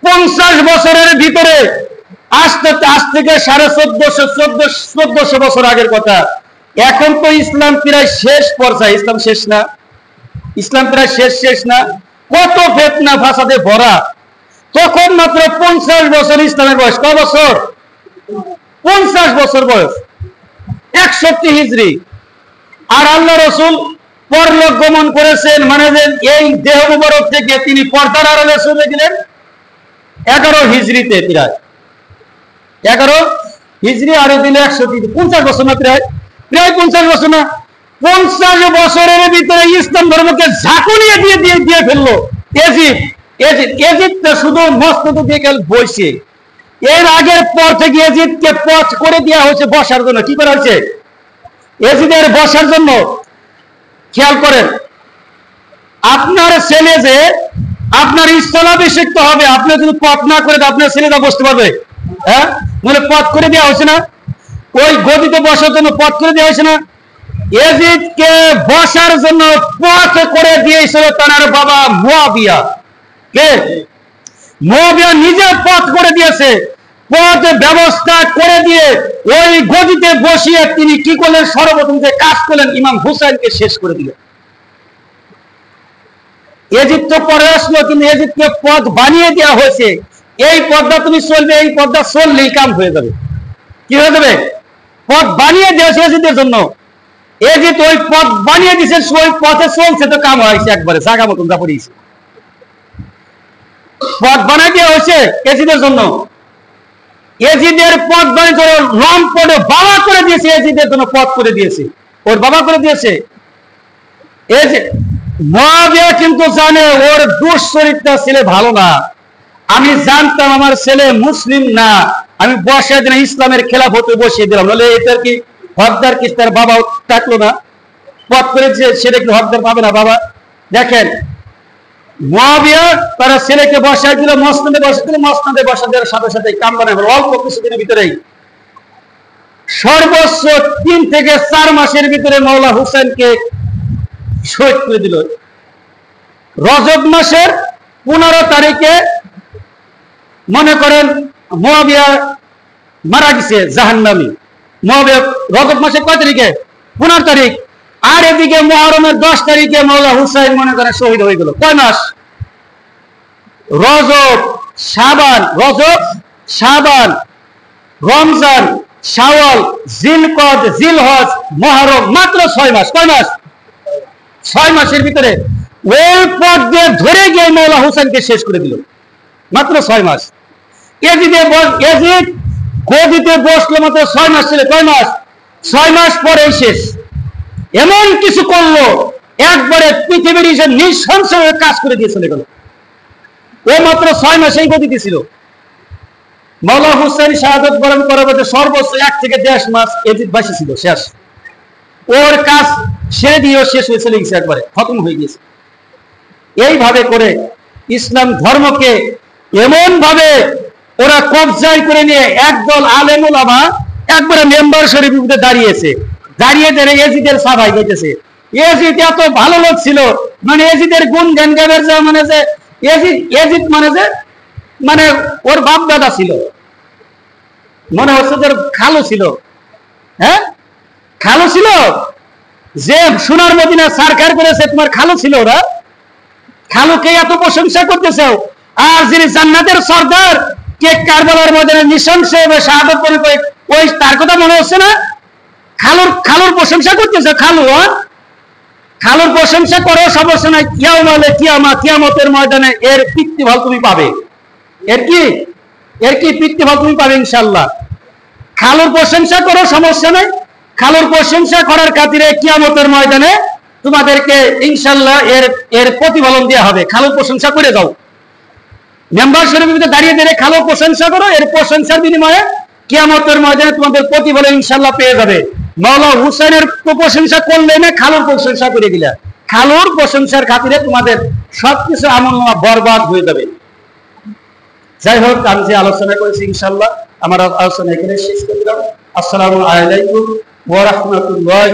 50 বছরের ভিতরে আজ থেকে 1400 বছর আগের কথা। এখন তো ইসলাম প্রায় শেষ পর্যায়ে। ইসলাম শেষ না? ইসলাম প্রায় শেষ না? কত ফিতনা ফাসাদে ভরা। তখন মাত্র 50 বছর ইসলামের বয়স। কত বছর? 50 বছর বয়স, 61 হিজরি। আর আল্লাহ রসুল পরলোক গমন করেছেন, মানে এই দেহ মুবারক থেকে তিনি পর্দার আড়ালে চলে গেলেন 11 হিজরিতে। প্রায় 11 হিজরি আর দিলে 130, 50 বছর না? প্রায় 50 বছর না? 50 বছরের ভিতরে ইসলাম ধর্মকে ঝাঁকুনিয়ে দিয়ে ফেললো ইজিপ্ট শুধু মস্তক দিয়ে গেল বসে। এর আগের পর থেকে ইজিপ্টকে পথ করে দেওয়া হয়েছে বসার জন্য। কি করা হয়েছে? ইজিপ্টের বসার জন্য। খেয়াল করেন, আপনার ছেলে যে আপনার স্থলাভিষিক্ত হবে, আপনি যদি পথ না করে আপনার ছেলেটা বসতে পারবে? হ্যাঁ, মানে পথ করে দেওয়া হয়েছে না? ওই গদিতে বসার জন্য পথ করে দেওয়া হয়েছে না? ইজিপ্টকে বসার জন্য পথ করে দিয়েছিল তার বাবা মুয়াবিয়া। কে? মুয়াবিয়া নিজে পথ করে দিয়েছে। পথ ব্যবস্থা করে দিয়ে ওই গদিতে বসিয়ে তিনি কি করলেন? সর্বপ্রথম যে কাজ করলেন, ইমাম হুসাইনকে শেষ করে দিলেন। ইজিপ্ট পরে আসলো, কিন্তু ইজিপ্টকে পথ বানিয়ে দেওয়া হয়েছে। এই পথটা তুমি চলবে, এই পথটা চললেই কাম হয়ে যাবে। কি হয়ে যাবে? পথ বানিয়ে দিয়েছে ইজিপ্টের জন্য। ইজিপ্ট ওই পথ বানিয়ে দিয়েছে, ওই পথে চলছে তো কাম হয়েছে, একবারে জায়গা মতন যা পড়িয়েছে। পথ বানিয়ে দেওয়া হয়েছে ইজিপ্টের জন্য। ইজিপ্টের পথ বানিয়ে লম পড়ে বাবা করে দিয়েছে, ইজিপ্টের জন্য পথ করে দিয়েছে, ওর বাবা করে দিয়েছে। মুয়াবিয়া কিন্তু জানে ওর দুশ্চরিত্র ছেলে ভালো না। আমি জানতাম আমার ছেলে মুসলিম না, আমি বসে দিন ইসলামের খেলাফতে বসিয়ে দিলাম, নাহলে এটার কি হকদার কি তার বাবা থাকলো না? পথ করেছে, সেটা কি হকদার পাবে না বাবা? দেখেন, মুয়াবিয়া তার ছেলেকে বসায় দিল, মসনদে বসায় দিল। মসনদে বসা দেওয়ার সাথে সাথে কাম বানায় অল্প কিছুদিনের ভিতরেই। সর্বোচ্চ 3 থেকে 4 মাসের ভিতরে মাওলা হুসাইনকে শহীদ করে দিল। রজব মাসের 15 তারিখে মনে করেন মুয়াবিয়া মারা গেছে জাহান্নামী। মুয়াবিয়া রজব মাসের কয় তারিখে? 15 তারিখ। আর এদিকে মুহররমের 10 তারিখে মাওলা হুসাইন মনে করেন শহীদ হয়ে গেল। কয় মাস? রজব, শাবান, রমজান, শাওয়াল, জিলকদ, জিলহজ, মুহররম, মাত্র 6 মাস। কয় মাস? 6 মাসের ভিতরে ওই পথ দিয়ে ধরে গিয়ে মাওলা হুসাইনকে শেষ করে দিল, মাত্র 6 মাস। ইজিপ্ট গদিতে বসলো মাত্র 6 মাস ছিল। কয় মাস? 6 মাস পরেই শেষ। এমন কিছু করলো, একবারে পৃথিবীর নৃশংস কাজ করে দিয়ে চলে গেল। ও মাত্র 6 মাসেই গদিতে ছিল। মাওলা হুসাইন শাহাদাত বরণ করার পরে সর্বোচ্চ 1 থেকে 1.5 মাস ইজিপ্টবাসী ছিল শেষ। ওর কাজ ছেড়ে দিয়েও শেষ হয়ে চলে গেছে, একবারে খতম হয়ে গেছে। এইভাবে করে ইসলাম ধর্মকে এমন ভাবে ওরা কবজায় করে নিয়ে একদল আলেম ওলামা একবারে মেম্বার শরীফে দাঁড়িয়ে এজিদের সাফাই গাইতেছে। এজিদ এত ভালো লোক ছিল, মানে এজিদের গুণ জ্ঞান গাবের যা মানে যে এজিদ মানে যে মানে ওর বাপ দাদা ছিল, মনে হচ্ছে যে খালু ছিল। হ্যাঁ, খালু ছিল। যে সোনার মদিনা সরকার করেছে তোমার খালু ছিল। ওরা খালুকে এত প্রশংসা করতেছে। আর যিনি জান্নাতের সর্দার কে কারবালার ময়দানে নৃশংসে শাহাদাত বরণ করে, ওই তার কথা মনে হচ্ছে না? খালুর প্রশংসা করতেছে। খালুর প্রশংসা করো, সমস্যা নাই। কিয়ামতের ময়দানে এর পিতৃফল তুমি পাবে। এর কি পিতৃফল তুমি পাবে ইনশাআল্লাহ। খালুর প্রশংসা করো, সমস্যা নাই। খালুর প্রশংসা করার খাতিরে কিয়ামতের ময়দানে তোমাদেরকে ইনশাআল্লাহ এর প্রতিফলন দেওয়া হবে। খালুর প্রশংসা করে যাও। মেম্বার শরীফে দাঁড়িয়ে খালুর প্রশংসা করো, এর প্রশংসার বিনিময়ে কিয়ামতের ময়দানে তোমাদের প্রতিফলন ইনশাআল্লাহ পেয়ে যাবে। মাওলা হুসাইনের প্রশংসা করলে না, খালুর প্রশংসা করে দিলে। খালুর প্রশংসার খাতিরে তোমাদের সবকিছু আমলনামা বরবাদ হয়ে যাবে। যাই হোক, আমি যে আলোচনা করেছি ইনশাআল্লাহ আমার আলোচনা এখানে শেষ করলাম। আসসালামু আলাইকুম ওয়া রাহমাতুল্লাহ।